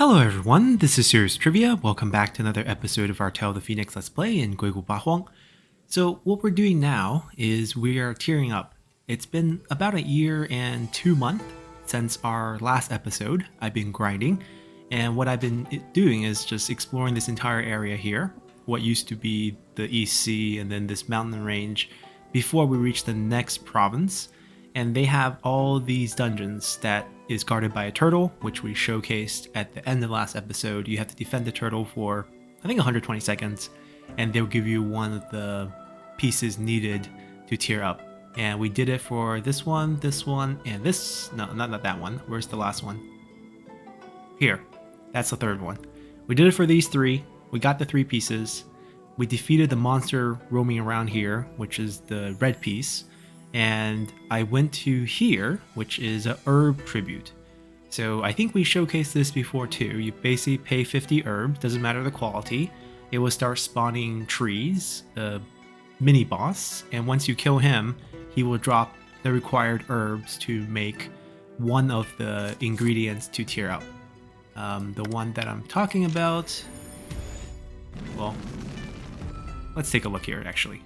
Hello everyone, this is Serious Trivia. Welcome back to another episode of our Tale of the Phoenix Let's Play in鬼谷八荒. So what we're doing now is we are tearing up. It's been about a year and 2 months since our last episode. I've been grinding, and what I've been doing is just exploring this entire area here, what used to be the East Sea and then this mountain range, before we reach the next province. And they have all these dungeons that is guarded by a turtle, which we showcased at the end of the last episode. You have to defend the turtle for, I think, 120 seconds, and they'll give you one of the pieces needed to tier up. And we did it for this one, and this. No, not that one. Where's the last one? Here. That's the third one. We did it for these three. We got the 3 pieces. We defeated the monster roaming around here, which is the red piece. And I went to here, which is a herb tribute. So I think we showcased this before too. You basically pay 50 herbs, doesn't matter the quality. It will start spawning trees, a mini boss, and once you kill him, he will drop the required herbs to make one of the ingredients to tier up. The one that I'm talking about, well, let's take a look here actually,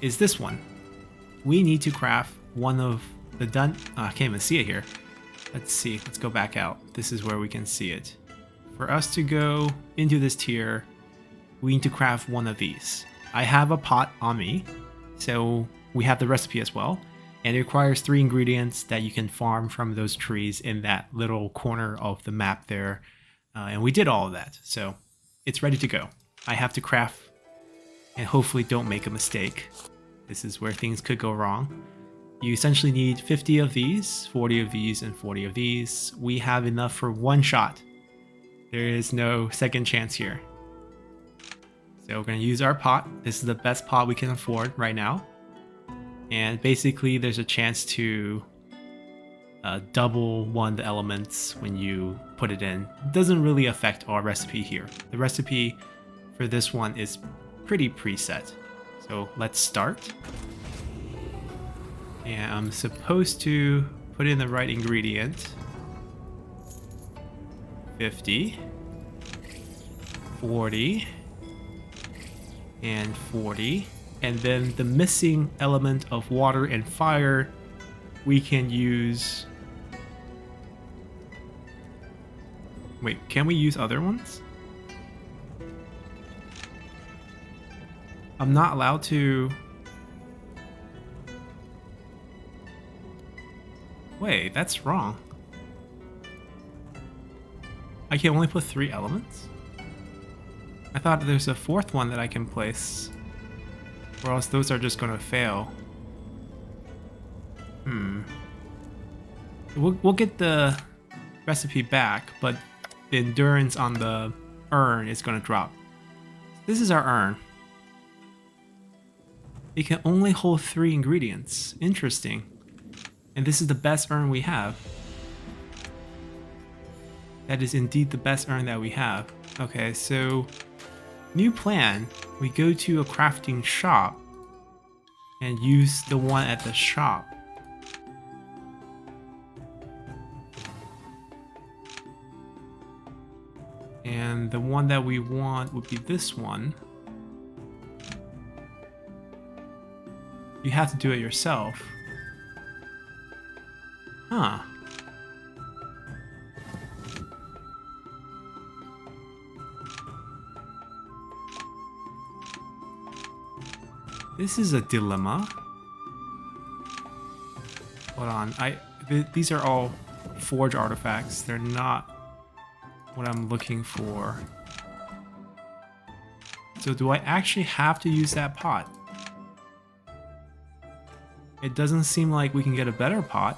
is this one. We need to craft one of the I can't even see it here. Let's see, let's go back out. This is where we can see it. For us to go into this tier, we need to craft one of these. I have a pot on me, so we have the recipe as well. And it requires 3 ingredients that you can farm from those trees in that little corner of the map there. And we did all of that, so it's ready to go. I have to craft and hopefully don't make a mistake. This is where things could go wrong. You essentially need 50 of these, 40 of these, and 40 of these. We have enough for 1 shot. There is no second chance here. So we're going to use our pot. This is the best pot we can afford right now. And basically there's a chance to double one of the elements when you put it in. It doesn't really affect our recipe here. The recipe for this one is pretty preset. So let's start. And I'm supposed to put in the right ingredient. 50, 40, and 40. And then the missing element of water and fire, we can use... Wait, can we use other ones? I'm not allowed to... Wait, that's wrong. I can only put 3 elements? I thought there's a 4th one that I can place. Or else those are just gonna fail. We'll get the recipe back, but the endurance on the urn is gonna drop. This is our urn. It can only hold 3 ingredients. Interesting. And this is the best urn we have. That is indeed the best urn that we have. Okay, so new plan. We go to a crafting shop and use the one at the shop. And the one that we want would be this one. You have to do it yourself. Huh. This is a dilemma. Hold on. These are all forge artifacts. They're not what I'm looking for. So do I actually have to use that pot? It doesn't seem like we can get a better pot.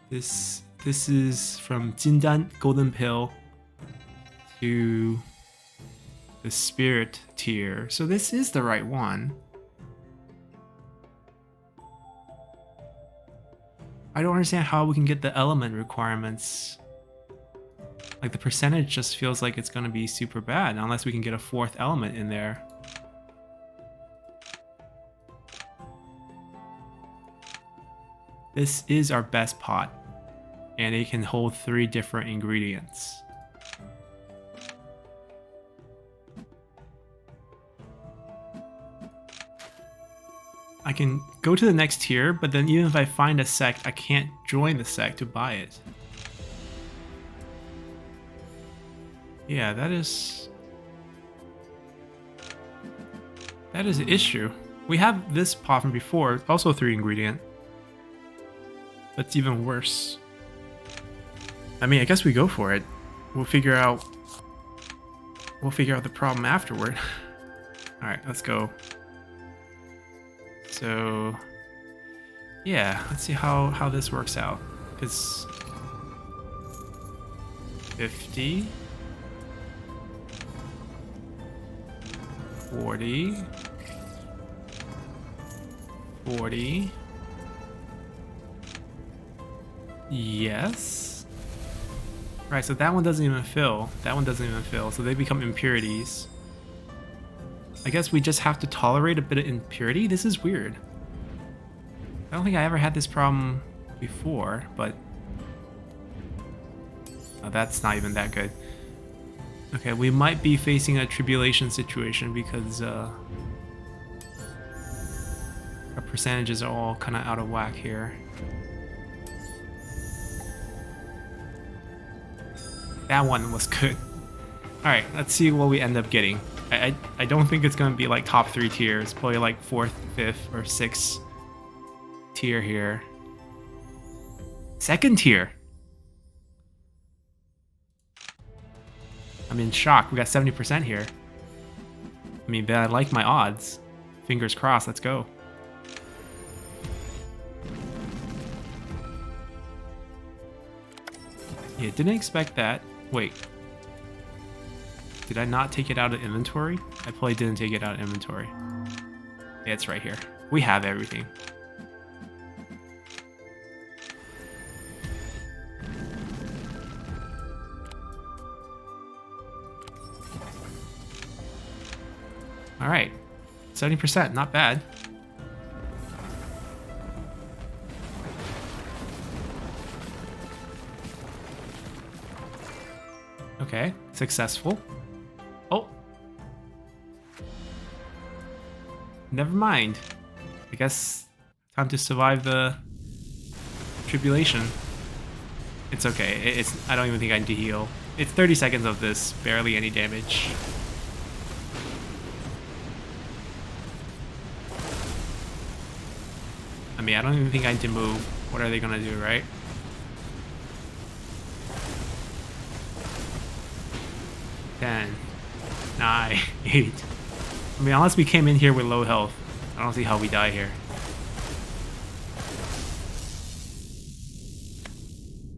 This is from Jindan Golden Pill to the Spirit tier. So this is the right one. I don't understand how we can get the element requirements. Like, the percentage just feels like it's going to be super bad unless we can get a fourth element in there. This is our best pot, and it can hold 3 different ingredients. I can go to the next tier, but then even if I find a sect, I can't join the sect to buy it. Yeah, that is an issue. We have this pot from before, also 3 ingredient. That's even worse. I mean, I guess we go for it. We'll figure out the problem afterward. All right, let's go. So, yeah, let's see how this works out. Because 50, 40, 40. Yes. Right, so that one doesn't even fill. That one doesn't even fill, so they become impurities. I guess we just have to tolerate a bit of impurity? This is weird. I don't think I ever had this problem before, but... oh, that's not even that good. Okay, we might be facing a tribulation situation because our percentages are all kind of out of whack here. That one was good. Alright, let's see what we end up getting. I don't think it's going to be like top 3 tiers. Probably like 4th, 5th, or 6th tier here. 2nd tier! I'm in shock. We got 70% here. I mean, but I like my odds. Fingers crossed, let's go. Yeah, didn't expect that. Wait. Did I not take it out of inventory? I probably didn't take it out of inventory. Yeah, it's right here. We have everything. Alright. 70%, not bad. Okay, successful. Oh. Never mind. I guess time to survive the tribulation. It's okay. I don't even think I need to heal. It's 30 seconds of this, barely any damage. I mean, I don't even think I need to move. What are they gonna do, right? Ten, 9, 8. I mean, unless we came in here with low health, I don't see how we die here.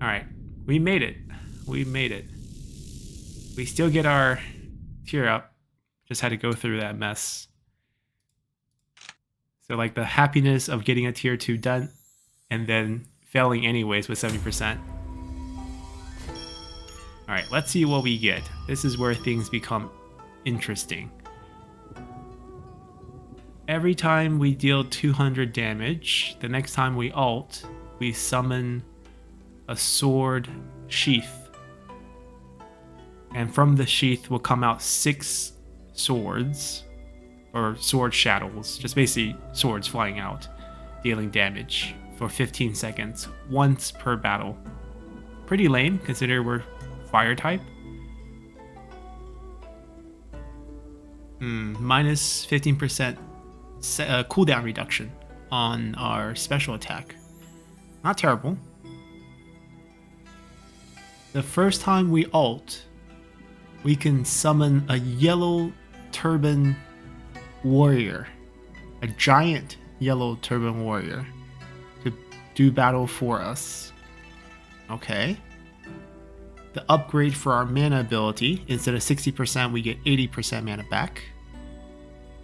Alright, we made it. We made it. We still get our tier up. Just had to go through that mess. So like the happiness of getting a tier 2 done and then failing anyways with 70%. Alright, let's see what we get. This is where things become interesting. Every time we deal 200 damage, the next time we ult, we summon a sword sheath. And from the sheath will come out 6 swords, or sword shadows, just basically swords flying out, dealing damage for 15 seconds, once per battle. Pretty lame, considering we're fire type. Minus 15% cooldown reduction on our special attack. Not terrible. The first time we ult, we can summon a yellow turban warrior. A giant yellow turban warrior to do battle for us. Okay. The upgrade for our mana ability, instead of 60%, we get 80% mana back.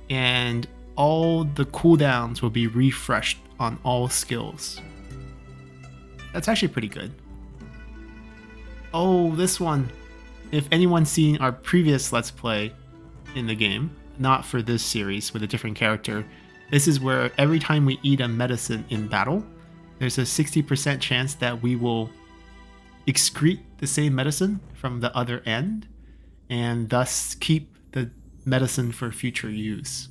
And all the cooldowns will be refreshed on all skills. That's actually pretty good. Oh, this one. If anyone's seen our previous Let's Play in the game, not for this series with a different character, this is where every time we eat a medicine in battle, there's a 60% chance that we will excrete the same medicine from the other end and thus keep the medicine for future use.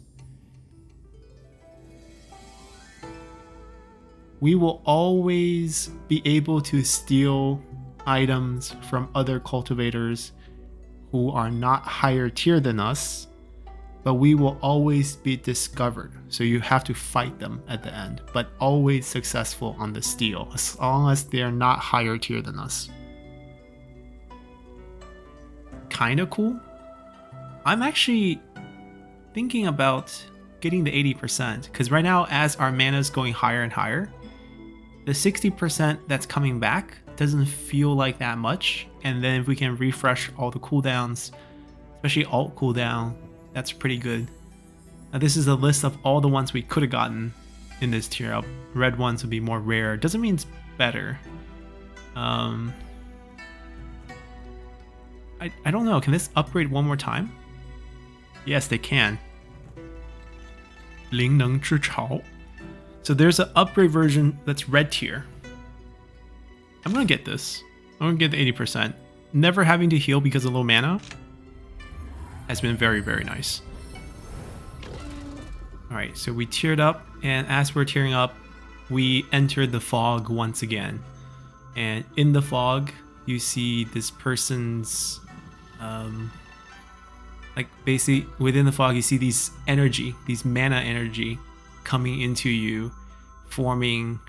We will always be able to steal items from other cultivators who are not higher tier than us, but we will always be discovered. So you have to fight them at the end, but always successful on the steal, as long as they're not higher tier than us. Kinda cool. I'm actually thinking about getting the 80%, because right now, as our mana is going higher and higher, the 60% that's coming back doesn't feel like that much. And then if we can refresh all the cooldowns, especially alt cooldown, that's pretty good. Now this is a list of all the ones we could have gotten in this tier up. Red ones would be more rare. Doesn't mean it's better. I don't know. Can this upgrade one more time? Yes, they can. 灵能之潮. So there's an upgrade version that's red tier. I'm gonna get this. I'm gonna get the 80%. Never having to heal because of low mana has been very, very nice. Alright, so we tiered up, and as we're tearing up, we entered the fog once again. And in the fog, you see this person's like basically within the fog you see these energy, these mana energy coming into you, forming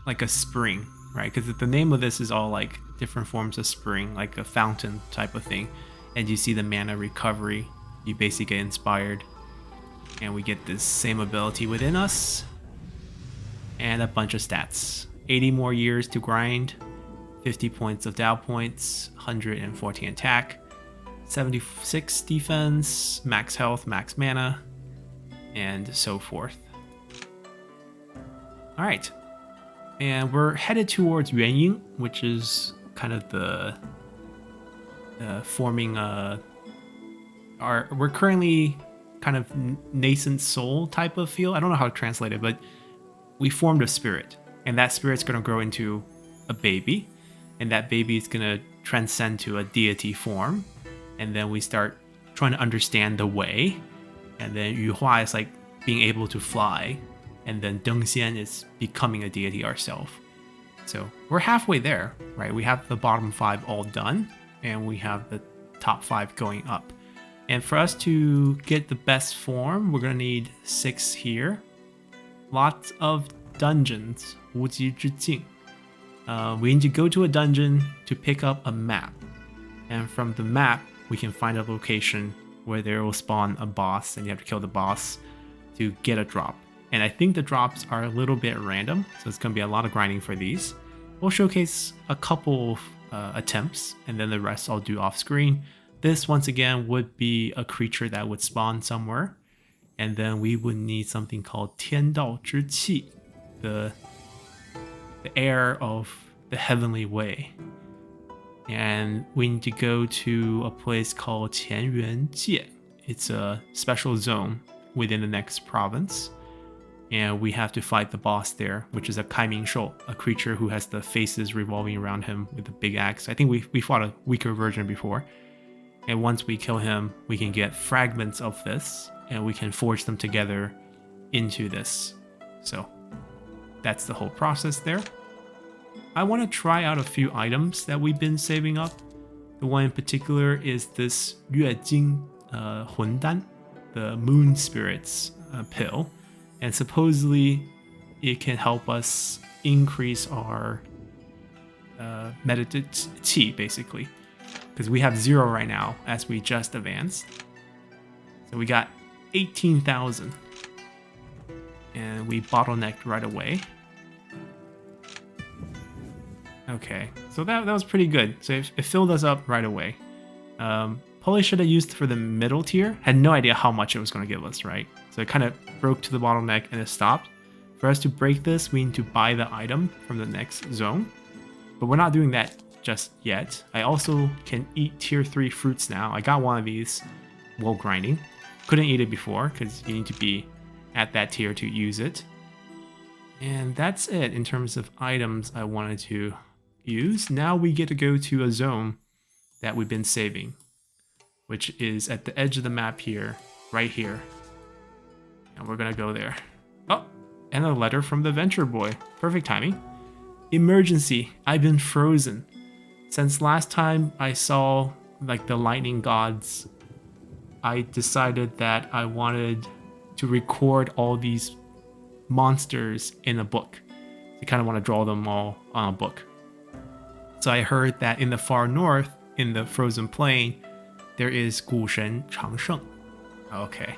like a spring, right? Because the name of this is all like different forms of spring, like a fountain type of thing. And you see the mana recovery, you basically get inspired, and we get this same ability within us and a bunch of stats. 80 more years to grind, 50 points of Dow points, 114 attack, 76 defense, max health, max mana, and so forth. Alright, and we're headed towards Yuanying, which is kind of the forming we're currently kind of nascent soul type of feel. I don't know how to translate it, but we formed a spirit, and that spirit's going to grow into a baby, and that baby is going to transcend to a deity form, and then we start trying to understand the way, and then Yuhua is like being able to fly, and then Dengxian is becoming a deity ourselves. So we're halfway there, right? We have the bottom 5 all done, and we have the top 5 going up. And for us to get the best form, we're going to need 6 here. Lots of dungeons. 无极之境. We need to go to a dungeon to pick up a map. And from the map, we can find a location where there will spawn a boss, and you have to kill the boss to get a drop. And I think the drops are a little bit random, so it's going to be a lot of grinding for these. We'll showcase a couple attempts, and then the rest I'll do off screen. This, once again, would be a creature that would spawn somewhere. And then we would need something called 天道之气, the air of the heavenly way. And we need to go to a place called 乾元界. It's a special zone within the next province. And we have to fight the boss there, which is a 开明兽, a creature who has the faces revolving around him with a big axe. I think we fought a weaker version before. And once we kill him, we can get fragments of this, and we can forge them together into this. So that's the whole process there. I want to try out a few items that we've been saving up. The one in particular is this 月经魂丹, the moon spirits pill. And supposedly it can help us increase our meditative qi, basically. Because we have 0 right now as we just advanced. So we got 18,000. And we bottlenecked right away. Okay, so that was pretty good. So it filled us up right away. Probably should have used for the middle tier. Had no idea how much it was going to give us, right? So it kind of broke to the bottleneck and it stopped. For us to break this, we need to buy the item from the next zone. But we're not doing that just yet. I also can eat tier 3 fruits now. I got one of these while grinding. Couldn't eat it before because you need to be at that tier to use it. And that's it in terms of items I wanted to use. Now we get to go to a zone that we've been saving, which is at the edge of the map here, right here. And we're gonna go there. Oh, and a letter from the Venture Boy. Perfect timing. Emergency, I've been frozen. Since last time I saw like the lightning gods, I decided that I wanted to record all these monsters in a book. I kind of want to draw them all on a book. So I heard that in the far north, in the frozen plain, there is 古神长胜. Okay.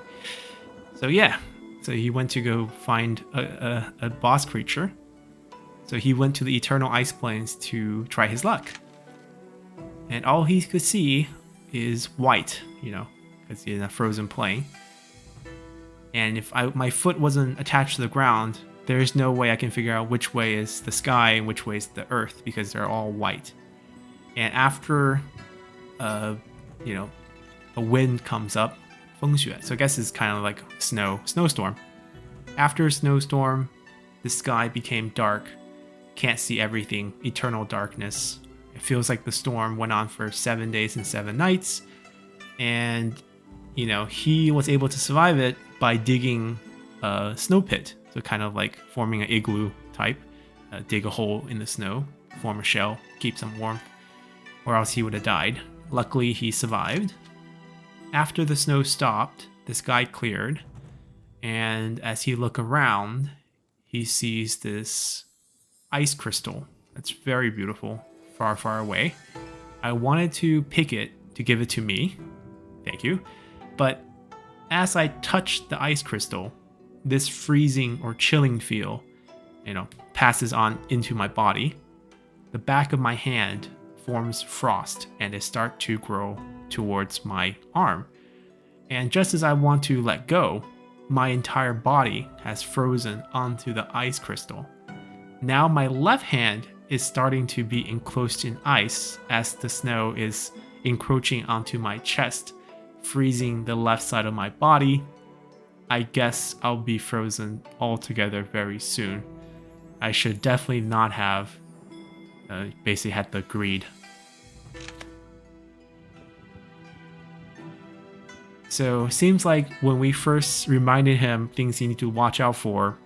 So yeah. So he went to go find a boss creature. So he went to the eternal ice plains to try his luck. And all he could see is white, you know, because he's in a frozen plain. And if my foot wasn't attached to the ground, there's no way I can figure out which way is the sky and which way is the earth, because they're all white. And after, you know, a wind comes up, 风雪, so I guess it's kind of like snowstorm. After a snowstorm, the sky became dark, can't see everything, eternal darkness. It feels like the storm went on for 7 days and 7 nights. And, you know, he was able to survive it by digging a snow pit. So kind of like forming an igloo type, dig a hole in the snow, form a shell, keep some warmth, or else he would have died. Luckily, he survived. After the snow stopped, the sky cleared, and as he looked around, he sees this ice crystal that's very beautiful, far, far away. I wanted to pick it to give it to me. Thank you. But as I touched the ice crystal, this freezing or chilling feel, you know, passes on into my body. The back of my hand forms frost and it starts to grow towards my arm. And just as I want to let go, my entire body has frozen onto the ice crystal. Now my left hand is starting to be enclosed in ice as the snow is encroaching onto my chest, freezing the left side of my body. I guess I'll be frozen altogether very soon. I should definitely not have basically had the greed. So seems like when we first reminded him things he need to watch out for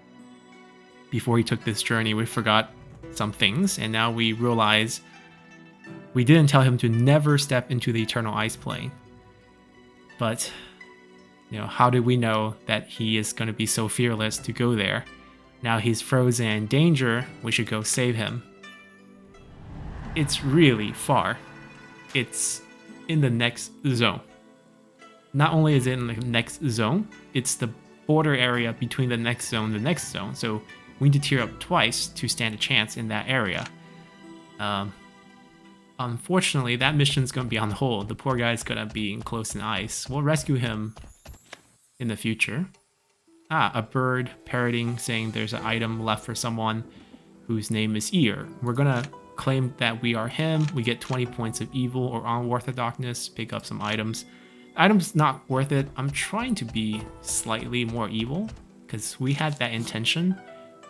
before he took this journey, we forgot some things, and now we realize we didn't tell him to never step into the eternal ice plane. But, you know, how did we know that he is going to be so fearless to go there? Now he's frozen in danger, we should go save him. It's really far. It's in the next zone. Not only is it in the next zone, it's the border area between the next zone and the next zone. So we need to tier up twice to stand a chance in that area. Unfortunately, that mission's going to be on hold. The poor guy's going to be enclosed in ice. We'll rescue him in the future. A bird parroting saying there's an item left for someone whose name is Ear. We're going to claim that we are him. We get 20 points of evil or unorthodoxness, pick up some items. Item's not worth it. I'm trying to be slightly more evil because we had that intention,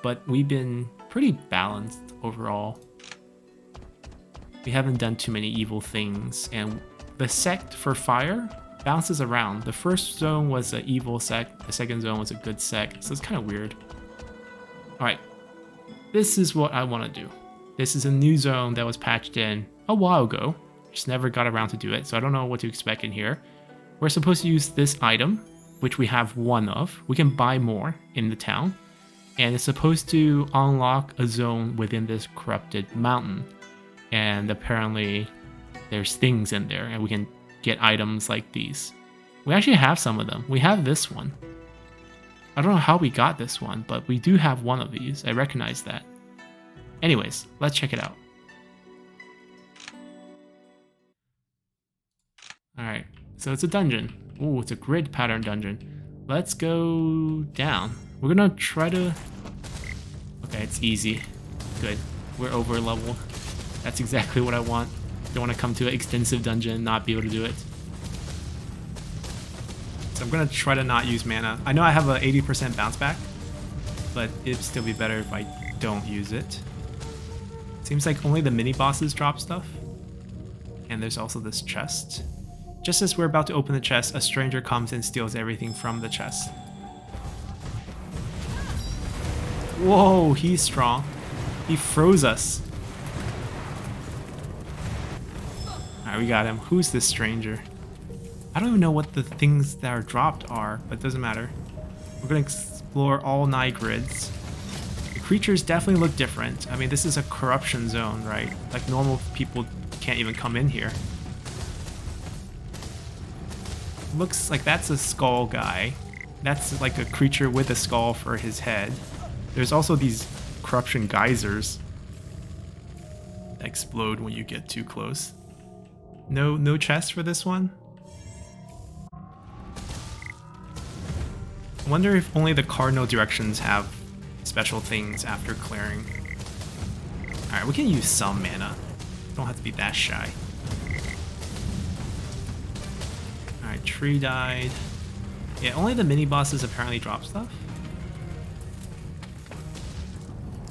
but we've been pretty balanced overall. We haven't done too many evil things, and the sect for fire bounces around. The first zone was an evil sect, the second zone was a good sect, so it's kind of weird. Alright, this is what I want to do. This is a new zone that was patched in a while ago. Just never got around to do it, so I don't know what to expect in here. We're supposed to use this item, which we have one of. We can buy more in the town, and it's supposed to unlock a zone within this corrupted mountain. And apparently there's things in there, and we can get items like these. We actually have some of them. We have this one. I don't know how we got this one, but we do have one of these. I recognize that. Anyways, let's check it out. Alright, so it's a dungeon. Ooh, it's a grid pattern dungeon. Let's go down. We're gonna try to... Okay, it's easy. Good. We're over level. That's exactly what I want. Don't want to come to an extensive dungeon and not be able to do it. So I'm gonna try to not use mana. I know I have a 80% bounce back, but it'd still be better if I don't use it. Seems like only the mini bosses drop stuff. And there's also this chest. Just as we're about to open the chest, a stranger comes and steals everything from the chest. Whoa, he's strong. He froze us. Alright, we got him. Who's this stranger? I don't even know what the things that are dropped are, but it doesn't matter. We're going to explore all 9 grids. The creatures definitely look different. I mean, this is a corruption zone, right? Like, normal people can't even come in here. Looks like that's a skull guy. That's like a creature with a skull for his head. There's also these corruption geysers that explode when you get too close. No chest for this one? I wonder if only the cardinal directions have special things after clearing. Alright, we can use some mana. Don't have to be that shy. Alright, tree died. Yeah, only the mini bosses apparently drop stuff.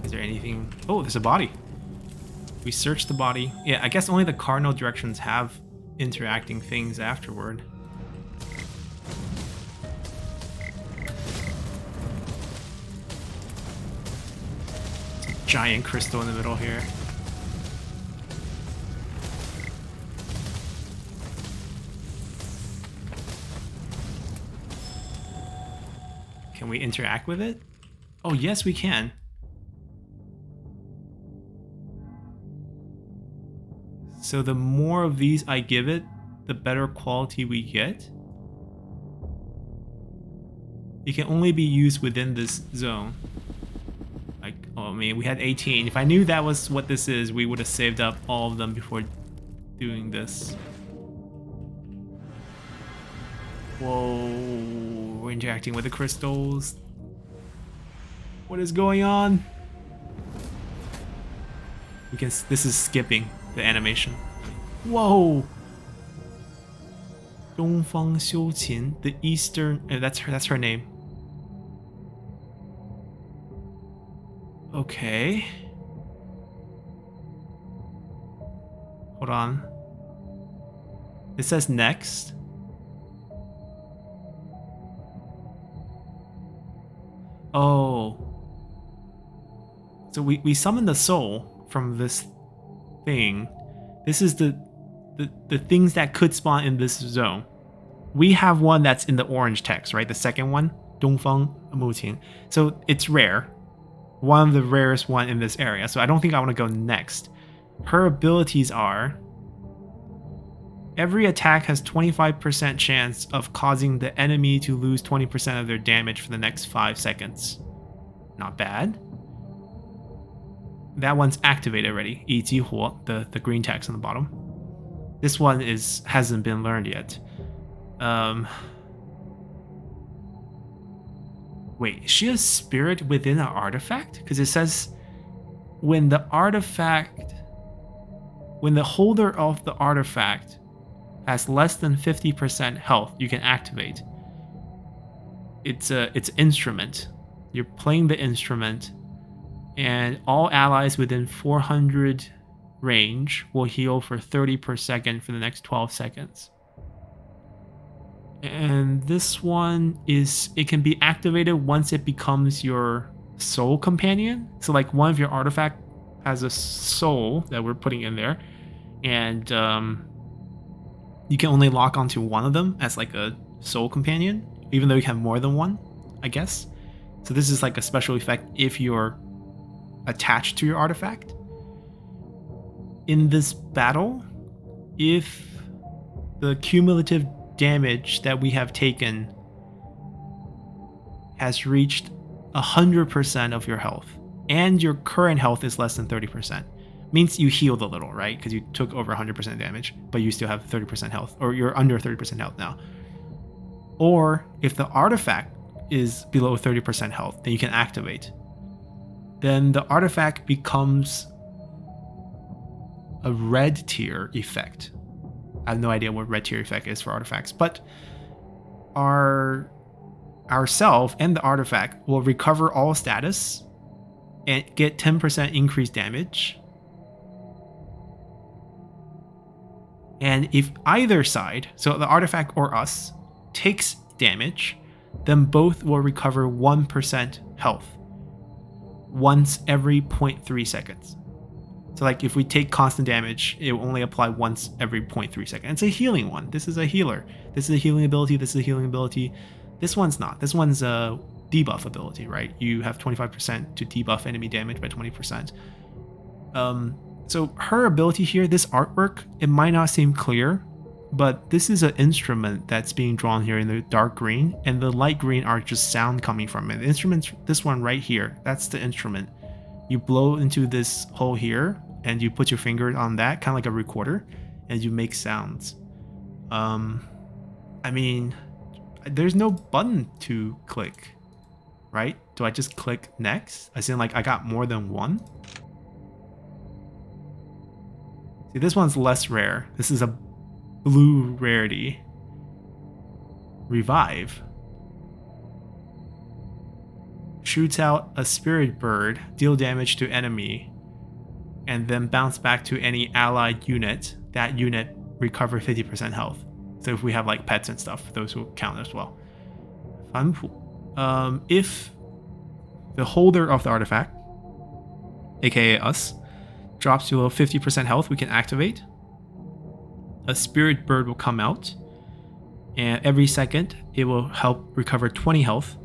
Is there anything? Oh, there's a body. We searched the body. Yeah, I guess only the cardinal directions have interacting things afterward. Giant crystal in the middle here. Can we interact with it? Oh, yes, we can. So the more of these I give it, the better quality we get. It can only be used within this zone. Like, oh man, we had 18. If I knew that was what this is, we would have saved up all of them before doing this. Whoa, we're interacting with the crystals. What is going on? We can, this is skipping the animation. Whoa! 东方修琴, the Eastern, that's her name. Okay. Hold on. It says next. Oh. So we summon the soul from this thing. This is the things that could spawn in this zone. We have one that's in the orange text, right? The second one, 东方木琴. So it's rare. One of the rarest one in this area. So I don't think I want to go next. Her abilities are: every attack has 25% chance of causing the enemy to lose 20% of their damage for the next 5 seconds. Not bad. That one's activated already. 一激活, the green text on the bottom. This one hasn't been learned yet. Wait, is she a spirit within an artifact? Because it says when the holder of the artifact has less than 50% health, you can activate. It's an instrument. You're playing the instrument, and all allies within 400 range will heal for 30 per second for the next 12 seconds. And this one it can be activated once it becomes your soul companion. So like one of your artifact has a soul that we're putting in there, and you can only lock onto one of them as like a soul companion, even though you have more than one, I guess. So this is like a special effect if you're attached to your artifact. In this battle, if the cumulative damage that we have taken has reached 100% of your health, and your current health is less than 30%, means you healed a little, right? Because you took over 100% damage, but you still have 30% health, or you're under 30% health now. Or if the artifact is below 30% health, then you can activate. Then the artifact becomes a red tier effect. I have no idea what red tier effect is for artifacts, but I ourselves and the artifact will recover all status and get 10% increased damage. And if either side, so the artifact or us, takes damage, then both will recover 1% health once every 0.3 seconds. So like if we take constant damage, it will only apply once every 0.3 seconds. It's a healing one. This is a healer. This is a healing ability. This is a healing ability. This one's not. This one's a debuff ability, right? You have 25% to debuff enemy damage by 20%. So her ability here, this artwork, it might not seem clear, but this is an instrument that's being drawn here in the dark green, and the light green are just sound coming from it. The instrument's this one right here. That's the instrument. You blow into this hole here, and you put your finger on that, kind of like a recorder, and you make sounds. I mean, there's no button to click, right? Do I just click next? As in, like, I got more than one? See, this one's less rare. This is a blue rarity. Revive. Shoots out a spirit bird, deal damage to enemy, and then bounce back to any allied unit. That unit recover 50% health. So if we have like pets and stuff, those will count as well. Fun pool. If the holder of the artifact, aka us, drops to a 50% health, we can activate. A spirit bird will come out, and every second it will help recover 20 health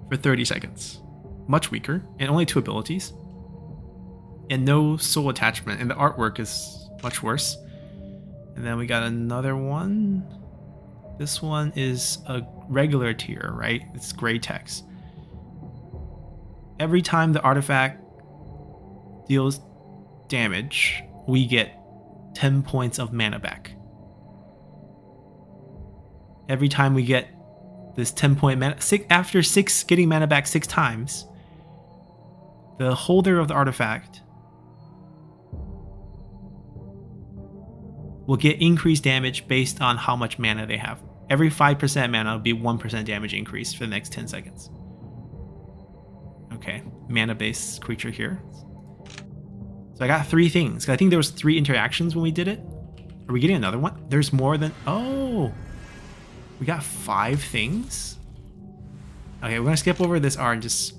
for 30 seconds. Much weaker, and only 2 abilities. And no soul attachment, and the artwork is much worse. And then we got another one. This one is a regular tier, right? It's gray text. Every time the artifact deals damage, we get 10 points of mana back. Every time we get this 10-point mana, after getting mana back 6 times, the holder of the artifact will get increased damage based on how much mana they have. Every 5% mana will be 1% damage increase for the next 10 seconds. Okay, mana-based creature here. So I got 3 things. I think there was 3 interactions when we did it. Are we getting another one? There's more than... Oh! We got 5 things? Okay, we're gonna skip over this R and just...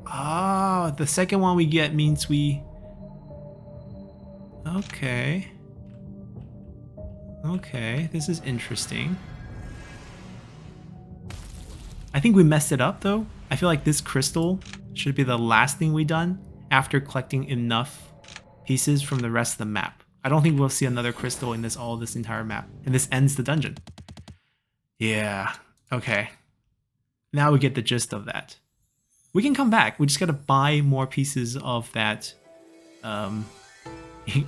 Ah, the second one we get means we... Okay. Okay, this is interesting. I think we messed it up though. I feel like this crystal should be the last thing we done after collecting enough pieces from the rest of the map. I don't think we'll see another crystal in this entire map. And this ends the dungeon. Yeah, okay. Now we get the gist of that. We can come back. We just gotta buy more pieces of that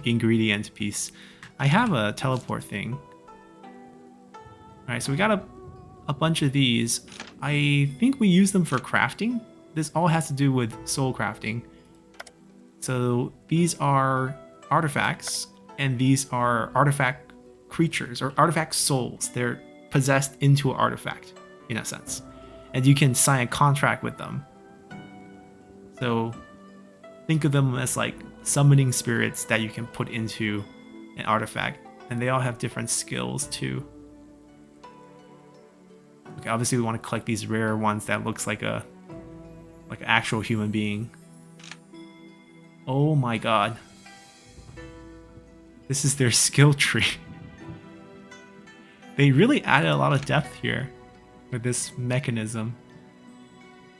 ingredient piece. I have a teleport thing. Alright, so we got a bunch of these. I think we use them for crafting. This all has to do with soul crafting. So these are artifacts, and these are artifact creatures, or artifact souls. They're possessed into an artifact, in a sense. And you can sign a contract with them. So think of them as like summoning spirits that you can put into an artifact. And they all have different skills too. Okay, obviously we want to collect these rare ones that looks like an actual human being. Oh my god. This is their skill tree. They really added a lot of depth here with this mechanism.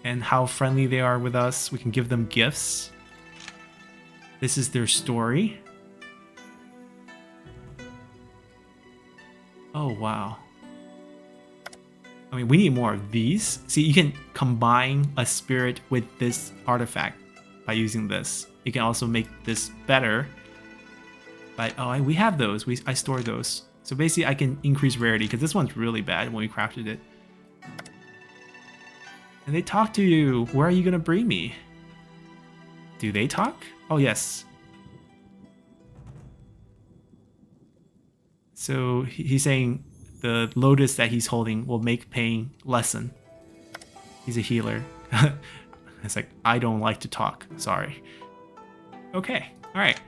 And how friendly they are with us. We can give them gifts. This is their story. Oh wow. I mean, we need more of these. See, you can combine a spirit with this artifact by using this. You can also make this better. But oh, we have those. I stored those. So basically, I can increase rarity because this one's really bad when we crafted it. And they talk to you. Where are you gonna bring me? Do they talk? Oh yes. So he's saying the lotus that he's holding will make pain lessen. He's a healer. It's like, I don't like to talk. Sorry. Okay. All right.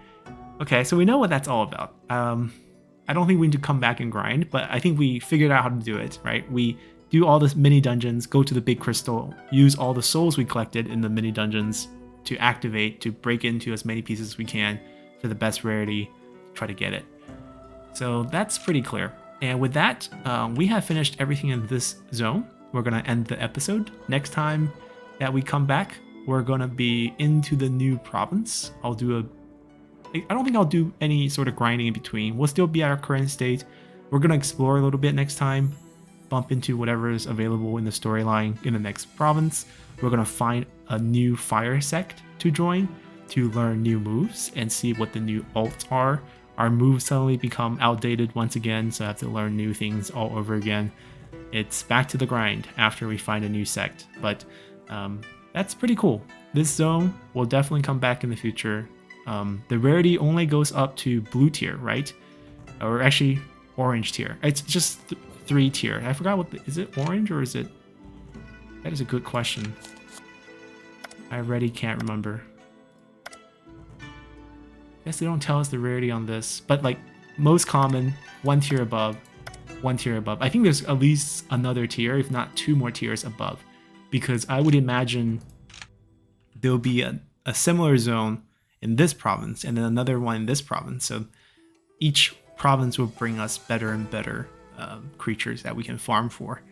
Okay, so we know what that's all about. I don't think we need to come back and grind, but I think we figured out how to do it, right? We do all the mini dungeons, go to the big crystal, use all the souls we collected in the mini dungeons to activate, to break into as many pieces as we can for the best rarity, try to get it. So that's pretty clear. And with that, we have finished everything in this zone. We're going to end the episode. Next time that we come back, we're going to be into the new province. I don't think I'll do any sort of grinding in between. We'll still be at our current state. We're going to explore a little bit next time, bump into whatever is available in the storyline in the next province. We're going to find a new fire sect to join to learn new moves and see what the new alts are. Our moves suddenly become outdated once again, so I have to learn new things all over again. It's back to the grind after we find a new sect, but that's pretty cool. This zone will definitely come back in the future. The rarity only goes up to blue tier, right? Or actually orange tier. It's just 3 tier. I forgot is it orange or is it? That is a good question. I already can't remember. Guess they don't tell us the rarity on this, but like most common, 1 tier above, 1 tier above. I think there's at least another tier, if not 2 more tiers above, because I would imagine there'll be a similar zone in this province and then another one in this province. So each province will bring us better and better creatures that we can farm for.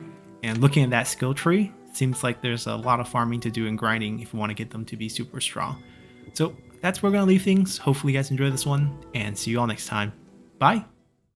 And looking at that skill tree, it seems like there's a lot of farming to do and grinding if we want to get them to be super strong. So that's where we're going to leave things. Hopefully you guys enjoyed this one, and see you all next time. Bye!